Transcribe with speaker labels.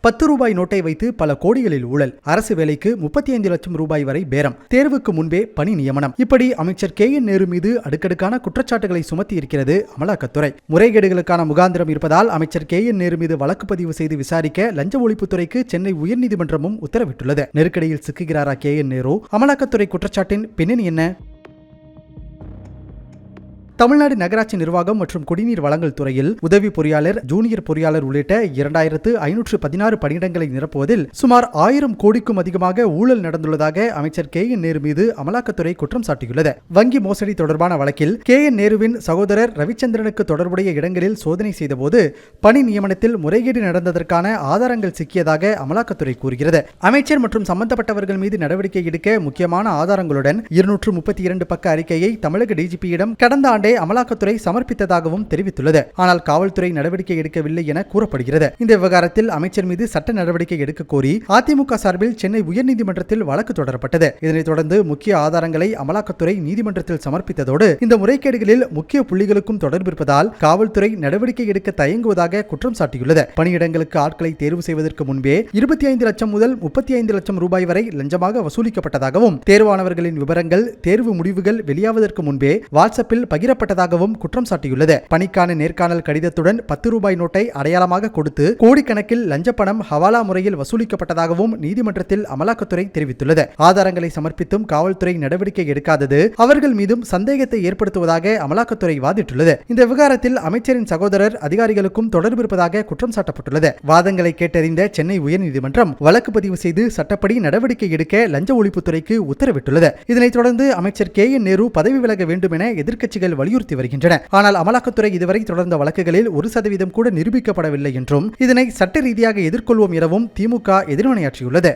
Speaker 1: 10 ரூபாய் நோட்டை வைத்து பல கோடிகளில் ஊழல், அரசு வேலைக்கு 35 லட்சம் ரூபாய் வரை பேரம், தேர்வுக்கு முன்பே பணி நியமனம், இப்படி அமைச்சர் KN நேரு மீது அடுக்கடுக்கான குற்றச்சாட்டுகளை சுமத்தி இருக்கிறது அமலாக்கத்துறை. முறைகேடுகளுக்கான முகாந்திரம் இருப்பதால் அமைச்சர் KN நேரு மீது வழக்கு பதிவு செய்து விசாரிக்க லஞ்ச ஒழிப்புத்துறைக்கு சென்னை உயர்நீதிமன்றமும் உத்தரவிட்டுள்ளது. நெருக்கடியில் சிக்குகிறாரா KN நேரு? அமலாக்கத்துறை குற்றச்சாட்டின் பின்னணி என்ன? தமிழ்நாடு நகராட்சி நிர்வாகம் மற்றும் குடிநீர் வழங்கல் துறையில் உதவி பொறியாளர், ஜூனியர் பொறியாளர் உள்ளிட்ட 2516 பணியிடங்களை நிரப்புவதில் சுமார் 1000 கோடிக்கும் அதிகமாக ஊழல் நடந்துள்ளதாக அமைச்சர் KN நேரு மீது அமலாக்கத்துறை குற்றம் சாட்டியுள்ளது. வங்கி மோசடி தொடர்பான வழக்கில் KN நேருவின் சகோதரர் ரவிச்சந்திரனுக்கு தொடர்புடைய இடங்களில் சோதனை செய்தபோது பணி நியமனத்தில் முறைகேடு நடந்ததற்கான ஆதாரங்கள் சிக்கியதாக அமலாக்கத்துறை கூறுகிறது. அமைச்சர் மற்றும் சம்பந்தப்பட்டவர்கள் மீது நடவடிக்கை எடுக்க முக்கியமான ஆதாரங்களுடன் 232 பக்க அறிக்கையை தமிழக டிஜிபியிடம் கடந்த ஆண்டு அமலாக்கத்துறை சமர்ப்பித்ததாகவும் தெரிவித்துள்ளது. ஆனால் காவல்துறை நடவடிக்கை எடுக்கவில்லை என கூறப்படுகிறது. இந்த விவகாரத்தில் அமைச்சர் மீது சட்ட நடவடிக்கை எடுக்க கோரி அதிமுக சார்பில் சென்னை உயர்நீதிமன்றத்தில் வழக்கு தொடரப்பட்டது. இதனைத் தொடர்ந்து முக்கிய ஆதாரங்களை அமலாக்கத்துறை நீதிமன்றத்தில் சமர்ப்பித்ததோடு இந்த முறைகேடுகளில் முக்கிய புள்ளிகளுக்கும் தொடர்பு இருப்பதால் காவல்துறை நடவடிக்கை எடுக்க தயங்குவதாக குற்றம் சாட்டியுள்ளது. பணியிடங்களுக்கு ஆட்களை தேர்வு செய்வதற்கு முன்பே 25 லட்சம் முதல் 35 லட்சம் ரூபாய் வரை லஞ்சமாக வசூலிக்கப்பட்டதாகவும், தேர்வானவர்களின் விவரங்கள், தேர்வு முடிவுகள் வெளியாவதற்கு முன்பே வாட்ஸ்அப்பில் பகிரப்பட்டதாகவும் குற்றம் சாட்டியுள்ளது. பணிக்கான நேர்காணல் கடிதத்துடன் 10 ரூபாய் நோட்டை அடையாளமாக கொடுத்து கோடிக்கணக்கில் லஞ்ச பணம் ஹவாலா முறையில் வசூலிக்கப்பட்டதாகவும் நீதிமன்றத்தில் அமலாக்கத்துறை தெரிவித்துள்ளது. ஆதாரங்களை சமர்ப்பித்தும் காவல்துறை நடவடிக்கை எடுக்காதது அவர்கள் மீதும் சந்தேகத்தை ஏற்படுத்துவதாக அமலாக்கத்துறை வாதிட்டுள்ளது. இந்த விவகாரத்தில் அமைச்சரின் சகோதரர், அதிகாரிகளுக்கும் தொடர்பு இருப்பதாக குற்றம் சாட்டப்பட்டுள்ளது. வாதங்களை கேட்டறிந்த சென்னை உயர்நீதிமன்றம் வழக்கு பதிவு செய்து சட்டப்படி நடவடிக்கை எடுக்க லஞ்ச ஒழிப்புத்துறைக்கு உத்தரவிட்டுள்ளது. இதனைத் தொடர்ந்து அமைச்சர் KN நேரு பதவி விலக வேண்டும் என எதிர்க்கட்சிகள் வலியுறுத்தி வருகின்றன. ஆனால் அமலாக்கத்துறை இதுவரை தொடர்ந்த வழக்குகளில் 1% கூட நிரூபிக்கப்படவில்லை என்றும் இதனை சட்ட ரீதியாக எதிர்கொள்வோம் எனவும் திமுக எதிர்வினையாற்றியுள்ளது.